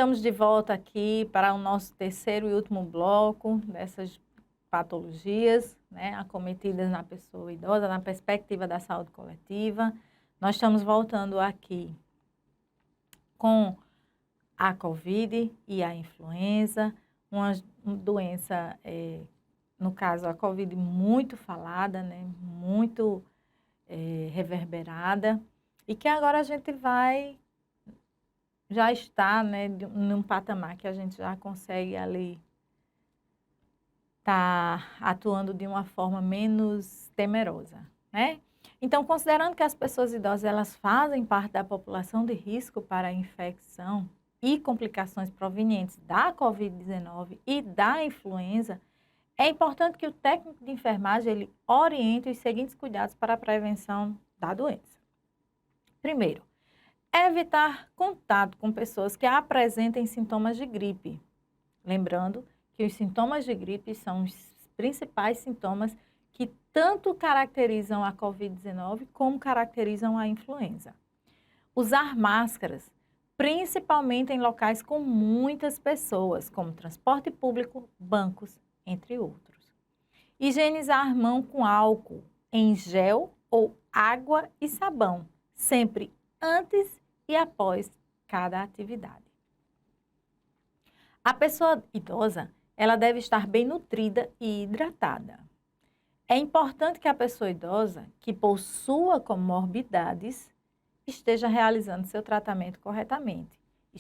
Estamos de volta aqui para o nosso terceiro e último bloco dessas patologias, né, acometidas na pessoa idosa, na perspectiva da saúde coletiva. Nós estamos voltando aqui com a Covid e a influenza, uma doença, no caso a Covid muito falada, né, muito reverberada, e que agora a gente já está, né, num patamar que a gente já consegue ali estar atuando de uma forma menos temerosa, né? Então, considerando que as pessoas idosas elas fazem parte da população de risco para a infecção e complicações provenientes da Covid-19 e da influenza, é importante que o técnico de enfermagem ele oriente os seguintes cuidados para a prevenção da doença. Primeiro, evitar contato com pessoas que apresentem sintomas de gripe. Lembrando que os sintomas de gripe são os principais sintomas que tanto caracterizam a Covid-19 como caracterizam a influenza. Usar máscaras, principalmente em locais com muitas pessoas, como transporte público, bancos, entre outros. Higienizar a mão com álcool em gel ou água e sabão, sempre antes e após cada atividade. A pessoa idosa, ela deve estar bem nutrida e hidratada. É importante que a pessoa idosa, que possua comorbidades, esteja realizando seu tratamento corretamente. E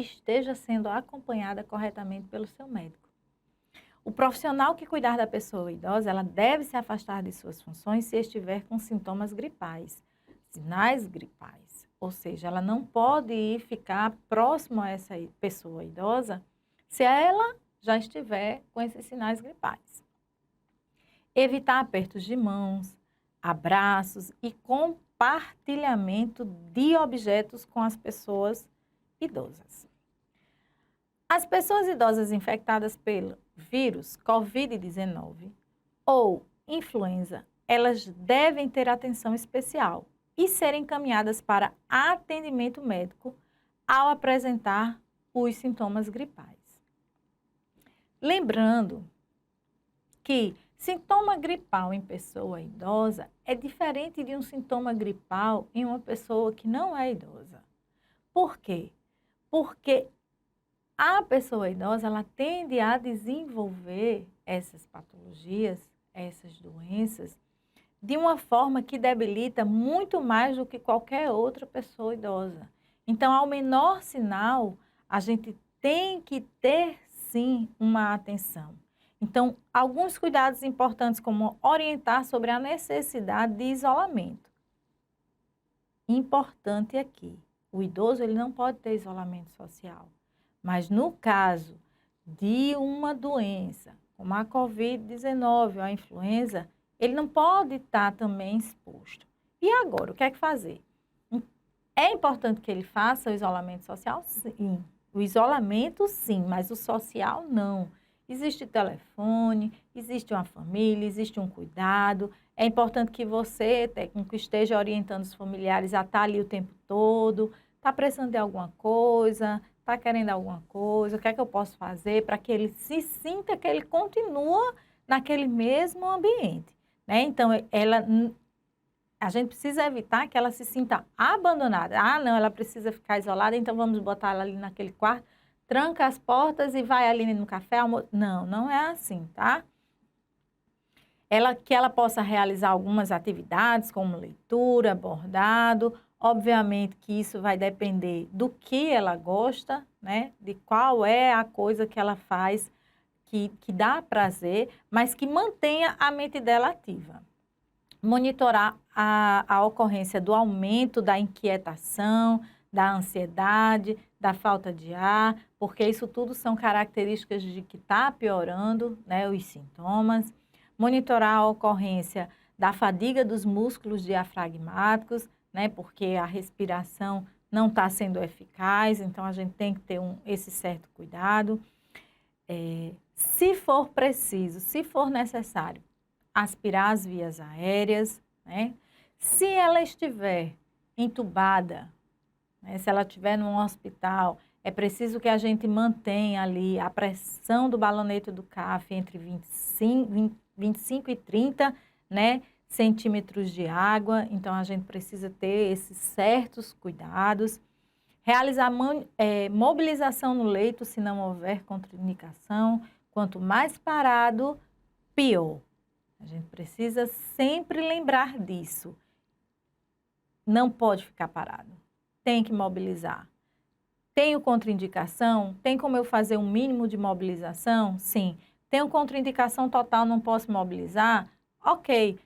esteja sendo acompanhada corretamente pelo seu médico. O profissional que cuidar da pessoa idosa, ela deve se afastar de suas funções se estiver com sintomas gripais, sinais gripais. Ou seja, ela não pode ficar próximo a essa pessoa idosa se ela já estiver com esses sinais gripais. Evitar apertos de mãos, abraços e compartilhamento de objetos com as pessoas idosas. As pessoas idosas infectadas pelo vírus Covid-19 ou influenza, elas devem ter atenção especial e serem encaminhadas para atendimento médico ao apresentar os sintomas gripais. Lembrando que sintoma gripal em pessoa idosa é diferente de um sintoma gripal em uma pessoa que não é idosa. Por quê? Porque a pessoa idosa ela tende a desenvolver essas patologias, essas doenças, de uma forma que debilita muito mais do que qualquer outra pessoa idosa. Então, ao menor sinal, a gente tem que ter, sim, uma atenção. Então, alguns cuidados importantes, como orientar sobre a necessidade de isolamento. Importante aqui, o idoso ele não pode ter isolamento social, mas no caso de uma doença, como a Covid-19 ou a influenza, ele não pode estar também exposto. E agora, o que é que fazer? É importante que ele faça o isolamento social? Sim. O isolamento, sim, mas o social, não. Existe telefone, existe uma família, existe um cuidado. É importante que você, técnico, esteja orientando os familiares a estar ali o tempo todo. Está precisando de alguma coisa? Está querendo alguma coisa? O que é que eu posso fazer para que ele se sinta que ele continua naquele mesmo ambiente? Né? Então, a gente precisa evitar que ela se sinta abandonada. Ah, não, ela precisa ficar isolada, então vamos botar ela ali naquele quarto, tranca as portas e vai ali no café. Não, não é assim, tá? Que ela possa realizar algumas atividades, como leitura, bordado. Obviamente que isso vai depender do que ela gosta, né? De qual é a coisa que ela faz que dá prazer, mas que mantenha a mente dela ativa. Monitorar a ocorrência do aumento da inquietação, da ansiedade, da falta de ar, porque isso tudo são características de que está piorando, né, os sintomas. Monitorar a ocorrência da fadiga dos músculos diafragmáticos, né, porque a respiração não está sendo eficaz, então a gente tem que ter esse certo cuidado. Se for preciso, se for necessário, aspirar as vias aéreas, né? Se ela estiver entubada, né? Se ela estiver num hospital, é preciso que a gente mantenha ali a pressão do balonete do CAF entre 25 e 30, né, centímetros de água. Então, a gente precisa ter esses certos cuidados. Realizar mobilização no leito se não houver contraindicação. Quanto mais parado, pior. A gente precisa sempre lembrar disso. Não pode ficar parado. Tem que mobilizar. Tenho contraindicação? Tem como eu fazer um mínimo de mobilização? Sim. Tenho contraindicação total, não posso mobilizar? Ok.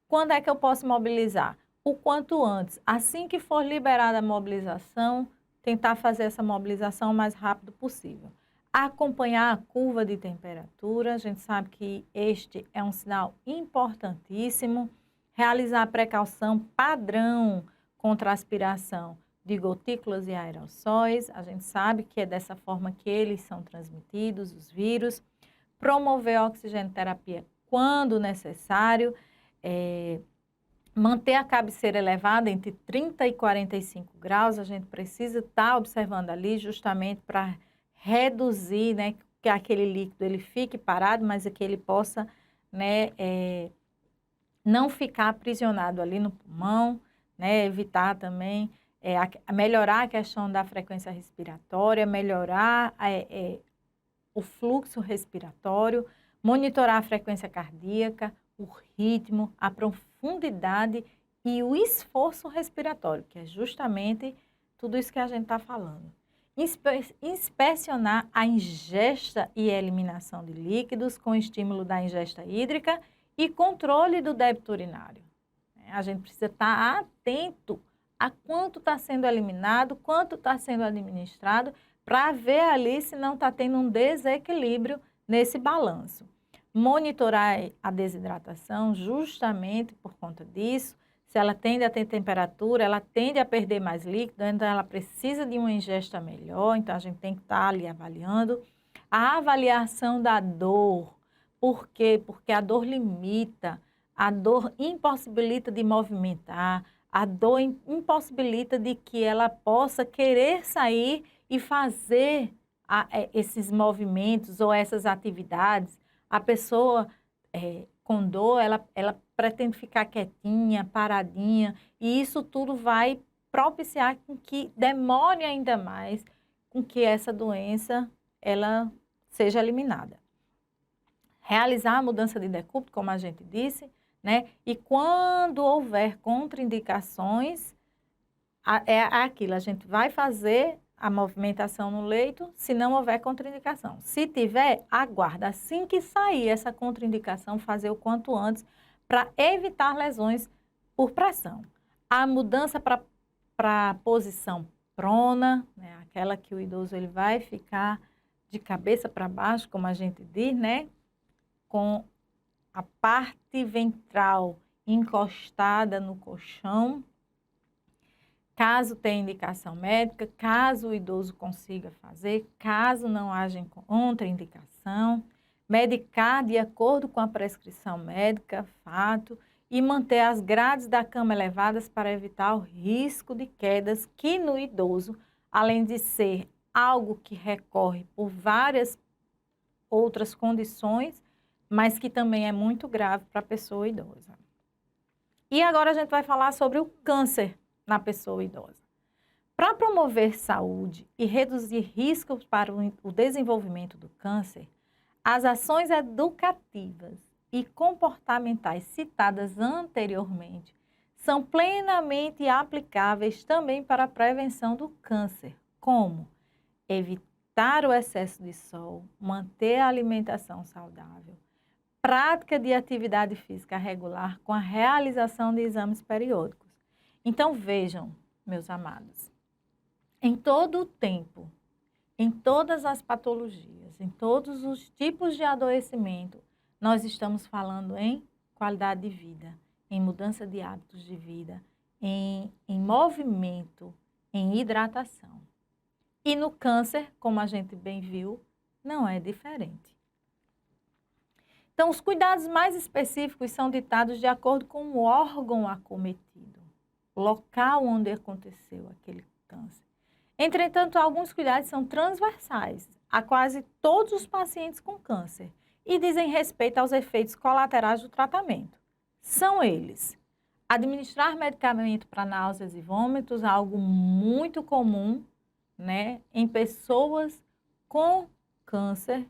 Quando é que eu posso mobilizar? O quanto antes. Assim que for liberada a mobilização, tentar fazer essa mobilização o mais rápido possível. Acompanhar a curva de temperatura, a gente sabe que este é um sinal importantíssimo. Realizar a precaução padrão contra a aspiração de gotículas e aerossóis, a gente sabe que é dessa forma que eles são transmitidos, os vírus. Promover a oxigenoterapia quando necessário, manter a cabeceira elevada entre 30 e 45 graus, a gente precisa estar observando ali justamente para reduzir, né, que aquele líquido ele fique parado, mas que ele possa, né, não ficar aprisionado ali no pulmão, né, evitar também, melhorar a questão da frequência respiratória, melhorar o fluxo respiratório, monitorar a frequência cardíaca, o ritmo, a profundidade e o esforço respiratório, que é justamente tudo isso que a gente está falando. Inspecionar a ingesta e eliminação de líquidos com estímulo da ingesta hídrica e controle do débito urinário. A gente precisa estar atento a quanto está sendo eliminado, quanto está sendo administrado, para ver ali se não está tendo um desequilíbrio nesse balanço. Monitorar a desidratação justamente por conta disso. Se ela tende a ter temperatura, ela tende a perder mais líquido, então ela precisa de uma ingesta melhor, então a gente tem que estar ali avaliando. A avaliação da dor. Por quê? Porque a dor limita, a dor impossibilita de movimentar, a dor impossibilita de que ela possa querer sair e fazer esses movimentos ou essas atividades. A pessoa com dor, ela pretende ficar quietinha, paradinha, e isso tudo vai propiciar com que demore ainda mais com que essa doença ela seja eliminada. Realizar a mudança de decúbito, como a gente disse, né? E quando houver contraindicações, é aquilo, a gente vai fazer a movimentação no leito, se não houver contraindicação. Se tiver, aguarda. Assim que sair essa contraindicação, fazer o quanto antes para evitar lesões por pressão. A mudança para a posição prona, né, aquela que o idoso ele vai ficar de cabeça para baixo, como a gente diz, né, com a parte ventral encostada no colchão. Caso tenha indicação médica, caso o idoso consiga fazer, caso não haja contraindicação, medicar de acordo com a prescrição médica, fato, e manter as grades da cama elevadas para evitar o risco de quedas, que no idoso, além de ser algo que recorre por várias outras condições, mas que também é muito grave para a pessoa idosa. E agora a gente vai falar sobre o câncer na pessoa idosa. Para promover saúde e reduzir riscos para o desenvolvimento do câncer, as ações educativas e comportamentais citadas anteriormente são plenamente aplicáveis também para a prevenção do câncer, como evitar o excesso de sol, manter a alimentação saudável, prática de atividade física regular com a realização de exames periódicos. Então, vejam, meus amados, em todo o tempo, em todas as patologias, em todos os tipos de adoecimento, nós estamos falando em qualidade de vida, em mudança de hábitos de vida, em movimento, em hidratação. E no câncer, como a gente bem viu, não é diferente. Então, os cuidados mais específicos são ditados de acordo com o órgão acometido, o local onde aconteceu câncer. Entretanto, alguns cuidados são transversais a quase todos os pacientes com câncer e dizem respeito aos efeitos colaterais do tratamento. São eles: administrar medicamento para náuseas e vômitos, algo muito comum, né, em pessoas com câncer.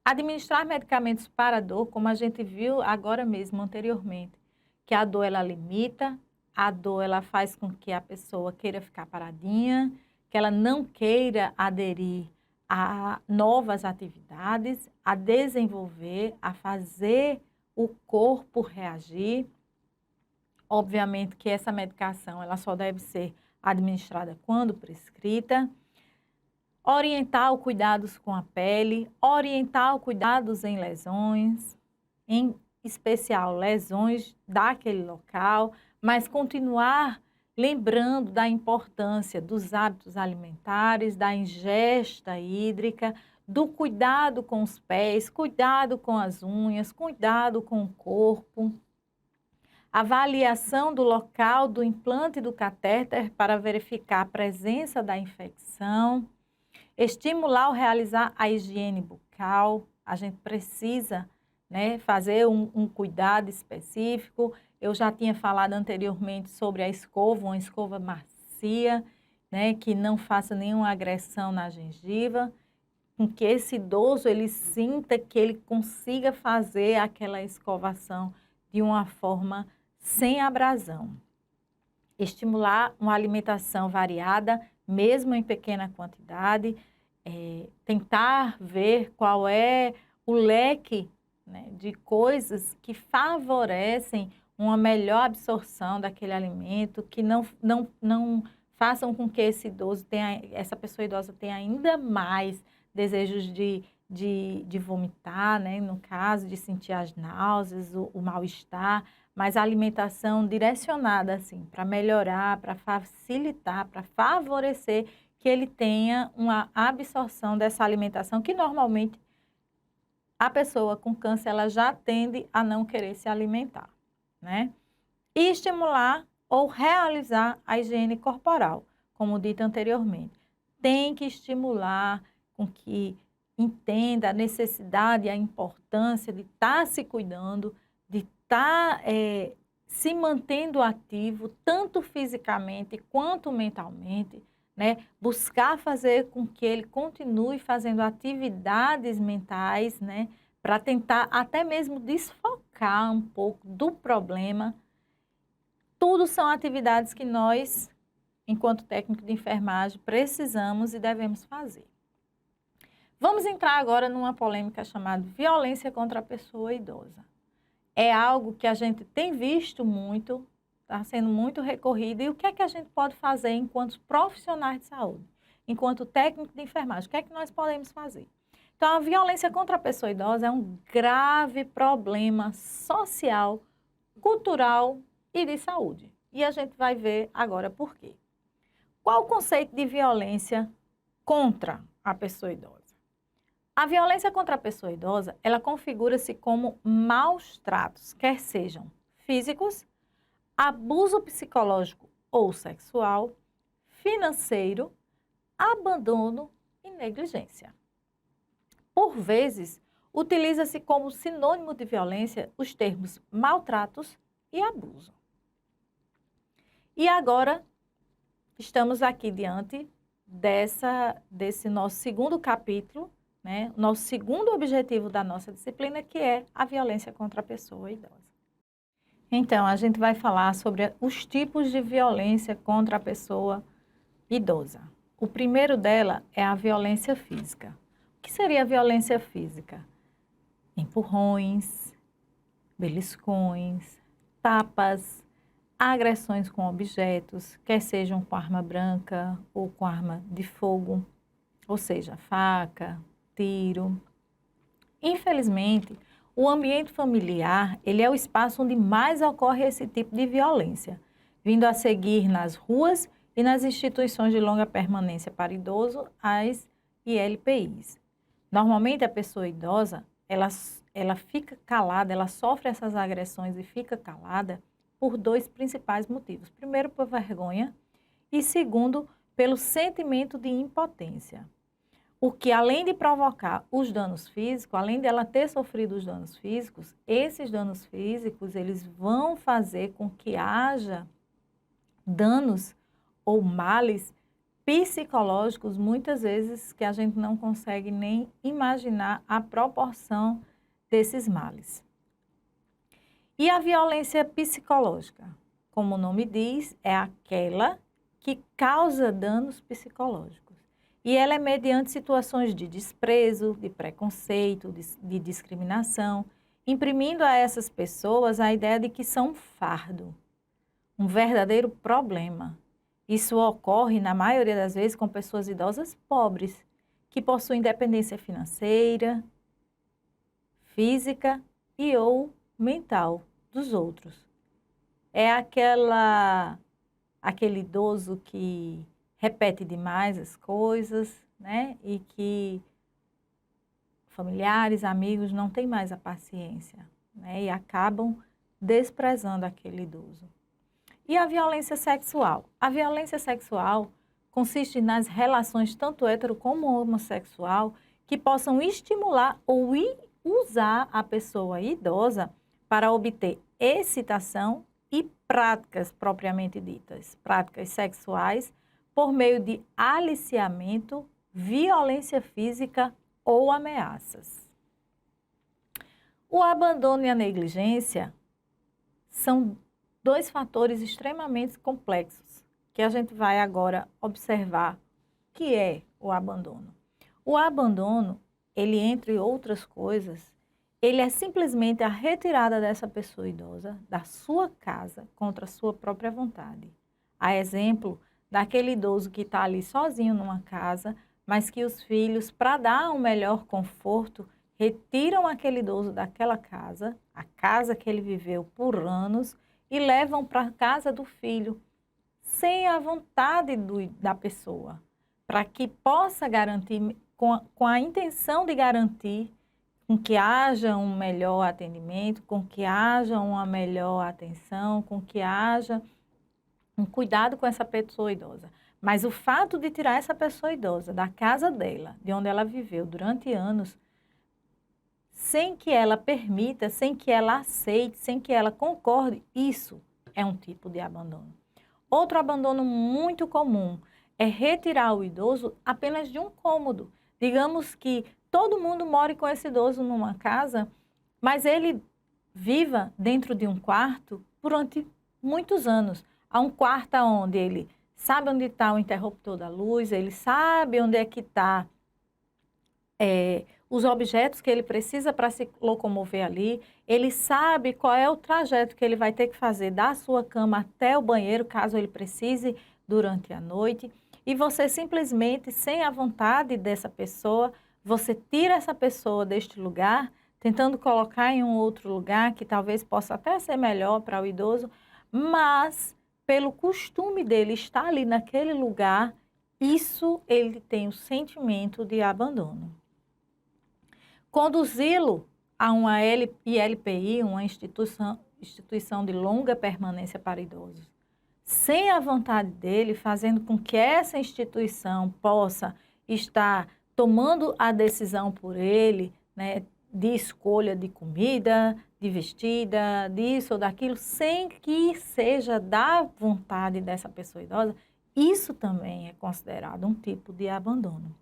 Administrar medicamentos para dor, como a gente viu agora mesmo anteriormente, que a dor ela limita, a dor ela faz com que a pessoa queira ficar paradinha, que ela não queira aderir a novas atividades, a desenvolver, a fazer o corpo reagir. Obviamente que essa medicação ela só deve ser administrada quando prescrita. Orientar o cuidados com a pele, orientar o cuidados em lesões, em especial lesões daquele local, mas continuar lembrando da importância dos hábitos alimentares, da ingesta hídrica, do cuidado com os pés, cuidado com as unhas, cuidado com o corpo. Avaliação do local do implante do catéter para verificar a presença da infecção. Estimular ou realizar a higiene bucal, a gente precisa, né, fazer um cuidado específico. Eu já tinha falado anteriormente sobre a escova, uma escova macia, né, que não faça nenhuma agressão na gengiva, com que esse idoso ele sinta que ele consiga fazer aquela escovação de uma forma sem abrasão. Estimular uma alimentação variada, mesmo em pequena quantidade, tentar ver qual é o leque, né, de coisas que favorecem uma melhor absorção daquele alimento, que não façam com que essa pessoa idosa tenha ainda mais desejos de vomitar, né, no caso de sentir as náuseas, o mal-estar, mas a alimentação direcionada assim, para melhorar, para facilitar, para favorecer que ele tenha uma absorção dessa alimentação, que normalmente a pessoa com câncer ela já tende a não querer se alimentar, né? E estimular ou realizar a higiene corporal, como dito anteriormente. Tem que estimular com que entenda a necessidade e a importância de estar se cuidando, de estar se mantendo ativo, tanto fisicamente quanto mentalmente, né? Buscar fazer com que ele continue fazendo atividades mentais, né? Para tentar até mesmo desfocar um pouco do problema. Tudo são atividades que nós, enquanto técnico de enfermagem, precisamos e devemos fazer. Vamos entrar agora numa polêmica chamada violência contra a pessoa idosa. É algo que a gente tem visto muito, está sendo muito recorrido. E o que é que a gente pode fazer enquanto profissionais de saúde? Enquanto técnico de enfermagem, o que é que nós podemos fazer? Então, a violência contra a pessoa idosa é um grave problema social, cultural e de saúde. E a gente vai ver agora por quê. Qual o conceito de violência contra a pessoa idosa? A violência contra a pessoa idosa, ela configura-se como maus tratos, quer sejam físicos, abuso psicológico ou sexual, financeiro, abandono e negligência. Por vezes, utiliza-se como sinônimo de violência os termos maltratos e abuso. E agora, estamos aqui diante desse nosso segundo capítulo, né? Nosso segundo objetivo da nossa disciplina, que é a violência contra a pessoa idosa. Então, a gente vai falar sobre os tipos de violência contra a pessoa idosa. O primeiro dela é a violência física. O que seria a violência física? Empurrões, beliscões, tapas, agressões com objetos, quer sejam com arma branca ou com arma de fogo, ou seja, faca, tiro. Infelizmente, o ambiente familiar, ele é o espaço onde mais ocorre esse tipo de violência, vindo a seguir nas ruas e nas instituições de longa permanência para idoso, as ILPIs. Normalmente, a pessoa idosa, ela fica calada, ela sofre essas agressões e fica calada por dois principais motivos. Primeiro, por vergonha e segundo, pelo sentimento de impotência. O que, além de provocar os danos físicos, além dela ter sofrido os danos físicos, esses danos físicos, eles vão fazer com que haja danos ou males psicológicos, muitas vezes, que a gente não consegue nem imaginar a proporção desses males. E a violência psicológica, como o nome diz, é aquela que causa danos psicológicos. E ela é mediante situações de desprezo, de preconceito, de discriminação, imprimindo a essas pessoas a ideia de que são um fardo, um verdadeiro problema. Isso ocorre, na maioria das vezes, com pessoas idosas pobres, que possuem dependência financeira, física e ou mental dos outros. É aquele idoso que repete demais as coisas, né? E que familiares, amigos não têm mais a paciência, né? E acabam desprezando aquele idoso. E a violência sexual? A violência sexual consiste nas relações tanto hétero como homossexual que possam estimular ou usar a pessoa idosa para obter excitação e práticas propriamente ditas, práticas sexuais, por meio de aliciamento, violência física ou ameaças. O abandono e a negligência são dois fatores extremamente complexos que a gente vai agora observar que é o abandono. O abandono, ele, entre outras coisas, ele é simplesmente a retirada dessa pessoa idosa da sua casa contra a sua própria vontade. A exemplo daquele idoso que está ali sozinho numa casa, mas que os filhos, para dar um melhor conforto, retiram aquele idoso daquela casa, a casa que ele viveu por anos, e levam para a casa do filho, sem a vontade da pessoa, para que possa garantir, com a intenção de garantir, com que haja um melhor atendimento, com que haja uma melhor atenção, com que haja um cuidado com essa pessoa idosa. Mas o fato de tirar essa pessoa idosa da casa dela, de onde ela viveu durante anos, sem que ela permita, sem que ela aceite, sem que ela concorde, isso é um tipo de abandono. Outro abandono muito comum é retirar o idoso apenas de um cômodo. Digamos que todo mundo more com esse idoso numa casa, mas ele viva dentro de um quarto durante muitos anos. Há um quarto onde ele sabe onde está o interruptor da luz, ele sabe onde é que está os objetos que ele precisa para se locomover ali, ele sabe qual é o trajeto que ele vai ter que fazer da sua cama até o banheiro, caso ele precise durante a noite, e você simplesmente, sem a vontade dessa pessoa, você tira essa pessoa deste lugar, tentando colocar em um outro lugar, que talvez possa até ser melhor para o idoso, mas pelo costume dele estar ali naquele lugar, isso ele tem o sentimento de abandono. Conduzi-lo a uma ILPI, uma instituição de longa permanência para idosos, sem a vontade dele, fazendo com que essa instituição possa estar tomando a decisão por ele, né, de escolha de comida, de vestida, disso ou daquilo, sem que seja da vontade dessa pessoa idosa, isso também é considerado um tipo de abandono.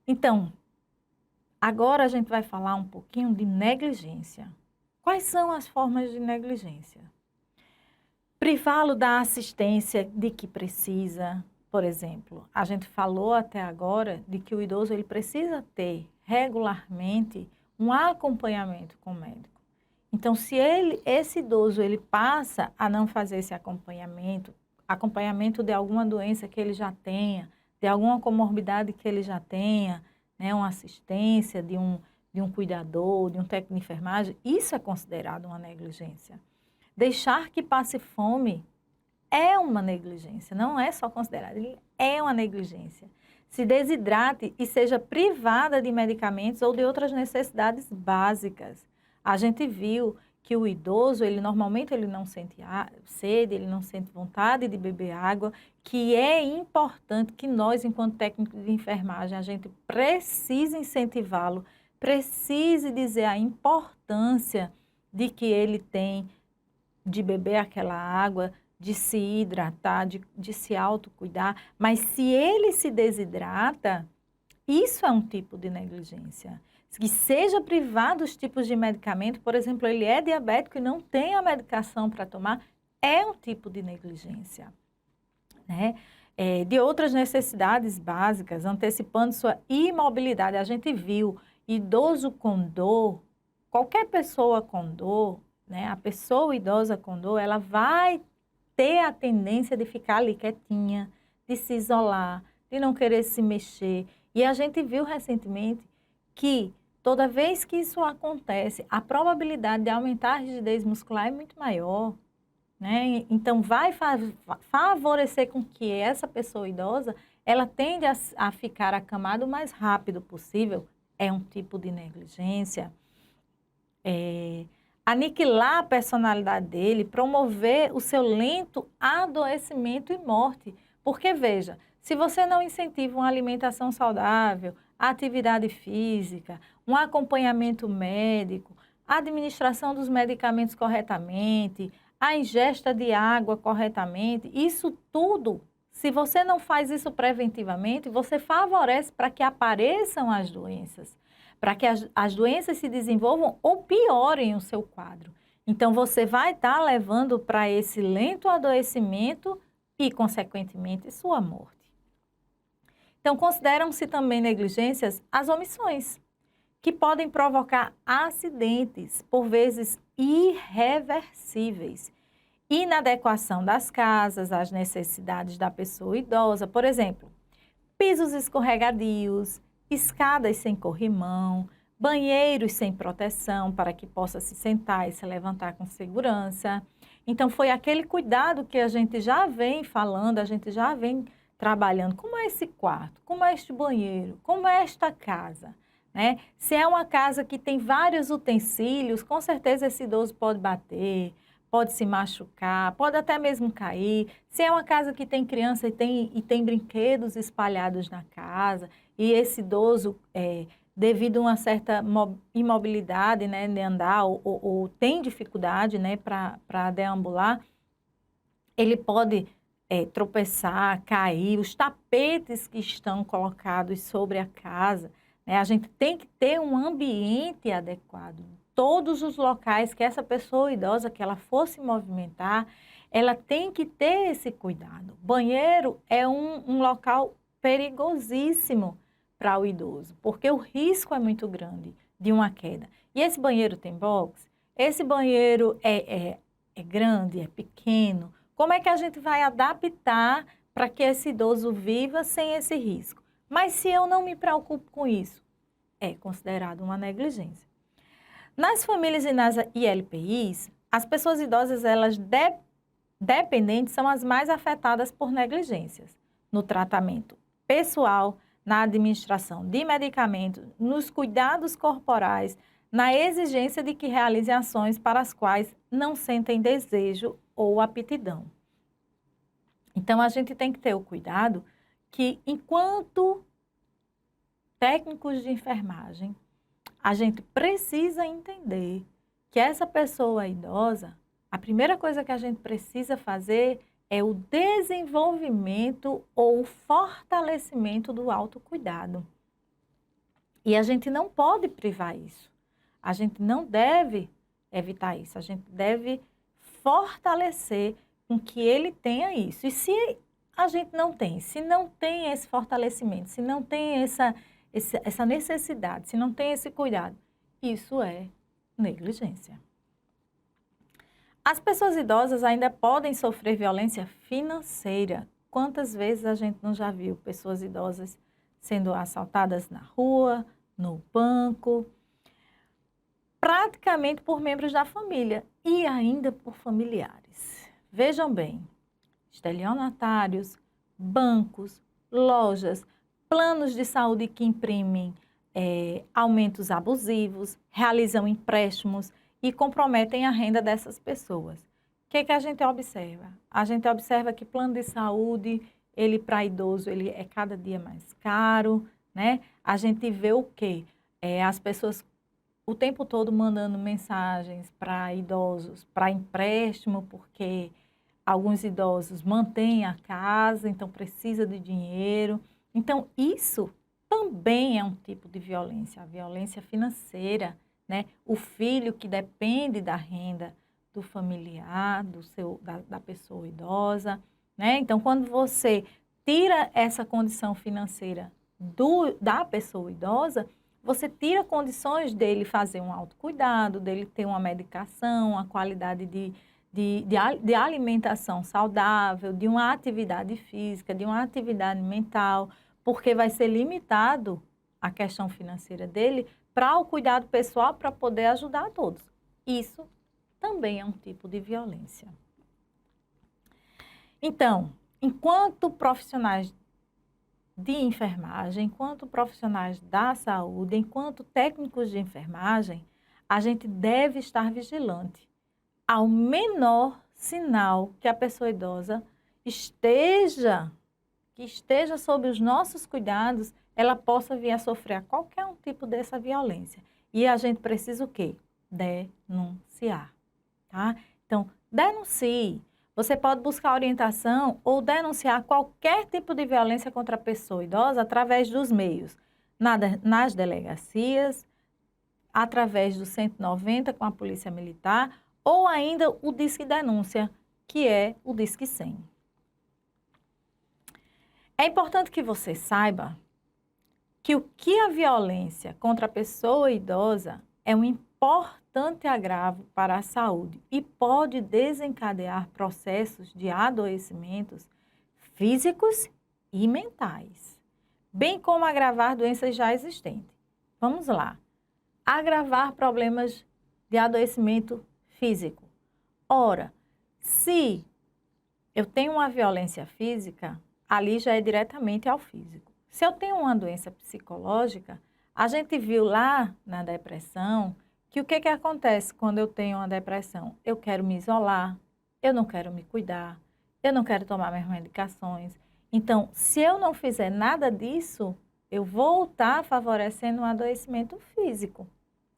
Então, agora a gente vai falar um pouquinho de negligência. Quais são as formas de negligência? Privá-lo da assistência de que precisa, por exemplo. A gente falou até agora de que o idoso ele precisa ter regularmente um acompanhamento com o médico. Então, se esse idoso ele passa a não fazer esse acompanhamento de alguma doença que ele já tenha, de alguma comorbidade que ele já tenha, né, uma assistência de um cuidador, de um técnico de enfermagem, isso é considerado uma negligência. Deixar que passe fome é uma negligência, não é só considerado, ele é uma negligência. Se desidrate e seja privada de medicamentos ou de outras necessidades básicas. A gente viu que o idoso, normalmente ele não sente sede, ele não sente vontade de beber água, que é importante que nós, enquanto técnicos de enfermagem, a gente precise incentivá-lo, precise dizer a importância de que ele tem de beber aquela água, de se hidratar, de se autocuidar. Mas se ele se desidrata, isso é um tipo de negligência. Que seja privado dos tipos de medicamento, por exemplo, ele é diabético e não tem a medicação para tomar, é um tipo de negligência, né? De outras necessidades básicas, antecipando sua imobilidade. A gente viu idoso com dor, qualquer pessoa com dor, né? A pessoa idosa com dor, ela vai ter a tendência de ficar ali quietinha, de se isolar, de não querer se mexer. E a gente viu recentemente que toda vez que isso acontece, a probabilidade de aumentar a rigidez muscular é muito maior, né? Então, vai favorecer com que essa pessoa idosa, ela tende a ficar acamada o mais rápido possível. É um tipo de negligência. Aniquilar a personalidade dele, promover o seu lento adoecimento e morte. Porque, veja, se você não incentiva uma alimentação saudável, a atividade física, um acompanhamento médico, a administração dos medicamentos corretamente, a ingesta de água corretamente, isso tudo, se você não faz isso preventivamente, você favorece para que apareçam as doenças, para que as doenças se desenvolvam ou piorem o seu quadro. Então, você vai estar levando para esse lento adoecimento e, consequentemente, sua morte. Então, consideram-se também negligências as omissões, que podem provocar acidentes, por vezes irreversíveis. Inadequação das casas às necessidades da pessoa idosa, por exemplo, pisos escorregadios, escadas sem corrimão, banheiros sem proteção para que possa se sentar e se levantar com segurança. Então, foi aquele cuidado que a gente já vem falando, a gente já vem trabalhando. Como é esse quarto? Como é este banheiro? Como é esta casa? Né? Se é uma casa que tem vários utensílios, com certeza esse idoso pode bater, pode se machucar, pode até mesmo cair. Se é uma casa que tem criança e tem brinquedos espalhados na casa, e esse idoso, devido a uma certa imobilidade, né, de andar, ou tem dificuldade, né, para deambular, ele pode tropeçar, cair, os tapetes que estão colocados sobre a casa, né, a gente tem que ter um ambiente adequado. Todos os locais que essa pessoa idosa, que ela for se movimentar, ela tem que ter esse cuidado. Banheiro é um local perigosíssimo para o idoso, porque o risco é muito grande de uma queda. E esse banheiro tem box? Esse banheiro é grande, é pequeno? Como é que a gente vai adaptar para que esse idoso viva sem esse risco? Mas se eu não me preocupo com isso, é considerado uma negligência. Nas famílias e nas ILPIs, as pessoas idosas, elas dependentes, são as mais afetadas por negligências no tratamento pessoal, na administração de medicamentos, nos cuidados corporais, na exigência de que realizem ações para as quais não sentem desejo ou aptidão. Então, a gente tem que ter o cuidado que, enquanto técnicos de enfermagem, a gente precisa entender que essa pessoa idosa, a primeira coisa que a gente precisa fazer é o desenvolvimento ou o fortalecimento do autocuidado. E a gente não pode privar isso. A gente não deve evitar isso. A gente deve fortalecer com que ele tenha isso. E se a gente não tem, se não tem esse fortalecimento, se não tem essa necessidade, se não tem esse cuidado, isso é negligência. As pessoas idosas ainda podem sofrer violência financeira. Quantas vezes a gente não já viu pessoas idosas sendo assaltadas na rua, no banco, praticamente por membros da família e ainda por familiares. Vejam bem, estelionatários, bancos, lojas, planos de saúde que imprimem aumentos abusivos, realizam empréstimos e comprometem a renda dessas pessoas. O que a gente observa? A gente observa que plano de saúde, ele para idoso, ele é cada dia mais caro, né? A gente vê o quê? As pessoas o tempo todo mandando mensagens para idosos, para empréstimo, porque alguns idosos mantêm a casa, então precisa de dinheiro. Então, isso também é um tipo de violência, a violência financeira, né? O filho que depende da renda do familiar, da pessoa idosa, né? Então, quando você tira essa condição financeira da pessoa idosa, você tira condições dele fazer um autocuidado, dele ter uma medicação, a qualidade de alimentação saudável, de uma atividade física, de uma atividade mental, porque vai ser limitado a questão financeira dele para o cuidado pessoal, para poder ajudar a todos. Isso também é um tipo de violência. Então, enquanto profissionais de enfermagem, enquanto profissionais da saúde, enquanto técnicos de enfermagem, a gente deve estar vigilante ao menor sinal que a pessoa idosa que esteja sob os nossos cuidados, ela possa vir a sofrer qualquer um tipo dessa violência. E a gente precisa o quê? Denunciar, tá? Então, denuncie. Você pode buscar orientação ou denunciar qualquer tipo de violência contra a pessoa idosa através dos meios, nas delegacias, através do 190 com a Polícia Militar, ou ainda o Disque Denúncia, que é o Disque 100. É importante que você saiba que o que a violência contra a pessoa idosa é um importante agravo para a saúde e pode desencadear processos de adoecimentos físicos e mentais, bem como agravar doenças já existentes. Vamos lá. Agravar problemas de adoecimento físico. Ora, se eu tenho uma violência física, ali já é diretamente ao físico. Se eu tenho uma doença psicológica, a gente viu lá na depressão que o que acontece quando eu tenho uma depressão? Eu quero me isolar, eu não quero me cuidar, eu não quero tomar minhas medicações. Então, se eu não fizer nada disso, eu vou estar favorecendo um adoecimento físico,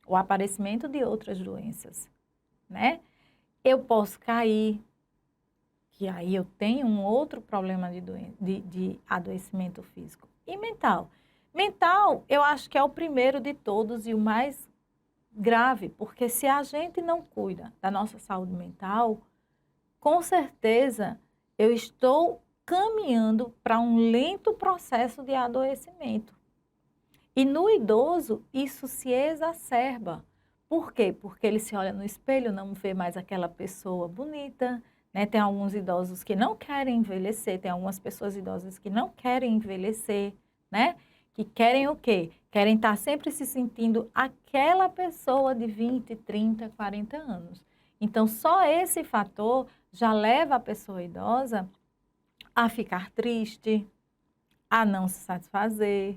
o aparecimento de outras doenças, né? Eu posso cair, que aí eu tenho um outro problema de adoecimento físico. E mental? Mental, eu acho que é o primeiro de todos e o mais grave, porque se a gente não cuida da nossa saúde mental, com certeza eu estou caminhando para um lento processo de adoecimento. E no idoso, isso se exacerba. Por quê? Porque ele se olha no espelho, não vê mais aquela pessoa bonita, né? Tem alguns idosos que não querem envelhecer, tem algumas pessoas idosas que não querem envelhecer, né? Que querem o quê? Querem estar sempre se sentindo aquela pessoa de 20, 30, 40 anos. Então, só esse fator já leva a pessoa idosa a ficar triste, a não se satisfazer,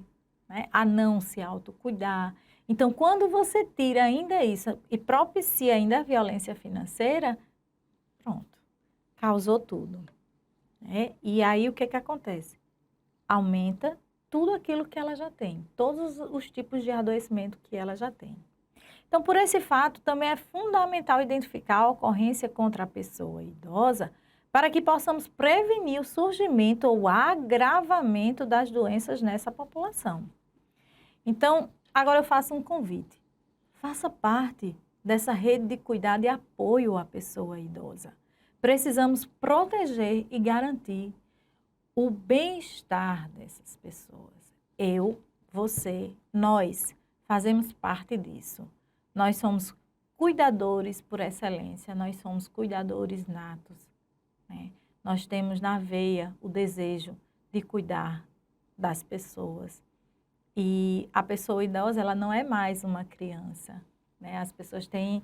né? A não se autocuidar. Então, quando você tira ainda isso e propicia ainda a violência financeira, pronto, causou tudo, né? E aí o que acontece? Aumenta tudo aquilo que ela já tem, todos os tipos de adoecimento que ela já tem. Então, por esse fato, também é fundamental identificar a ocorrência contra a pessoa idosa para que possamos prevenir o surgimento ou agravamento das doenças nessa população. Então, agora eu faço um convite. Faça parte dessa rede de cuidado e apoio à pessoa idosa. Precisamos proteger e garantir o bem-estar dessas pessoas. Eu, você, nós fazemos parte disso. Nós somos cuidadores por excelência, nós somos cuidadores natos, né? Nós temos na veia o desejo de cuidar das pessoas. E a pessoa idosa, ela não é mais uma criança, né? As pessoas têm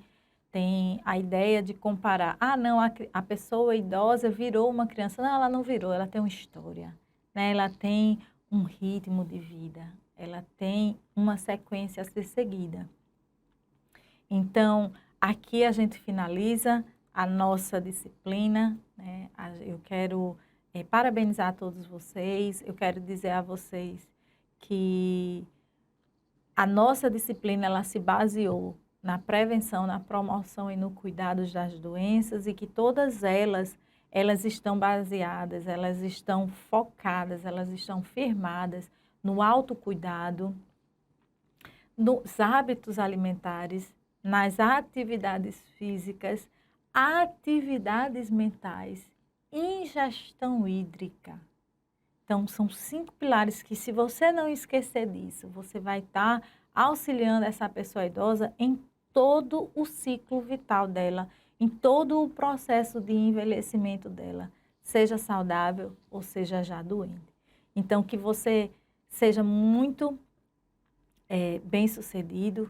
a ideia de comparar. Ah, não, a pessoa idosa virou uma criança. Não, ela não virou, ela tem uma história, né? Ela tem um ritmo de vida, ela tem uma sequência a ser seguida. Então, aqui a gente finaliza a nossa disciplina, né? Eu quero parabenizar todos vocês, eu quero dizer a vocês que a nossa disciplina ela se baseou na prevenção, na promoção e no cuidado das doenças e que todas elas estão baseadas, elas estão focadas, elas estão firmadas no autocuidado, nos hábitos alimentares, nas atividades físicas, atividades mentais, ingestão hídrica. Então, são 5 pilares que, se você não esquecer disso, você vai estar auxiliando essa pessoa idosa em todo o ciclo vital dela, em todo o processo de envelhecimento dela, seja saudável ou seja já doente. Então, que você seja muito bem-sucedido,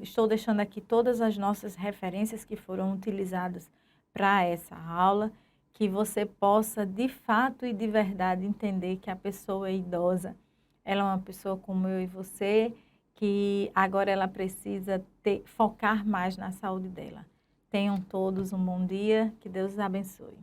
estou deixando aqui todas as nossas referências que foram utilizadas para essa aula, que você possa de fato e de verdade entender que a pessoa idosa, ela é uma pessoa como eu e você, que agora ela precisa focar mais na saúde dela. Tenham todos um bom dia, que Deus os abençoe.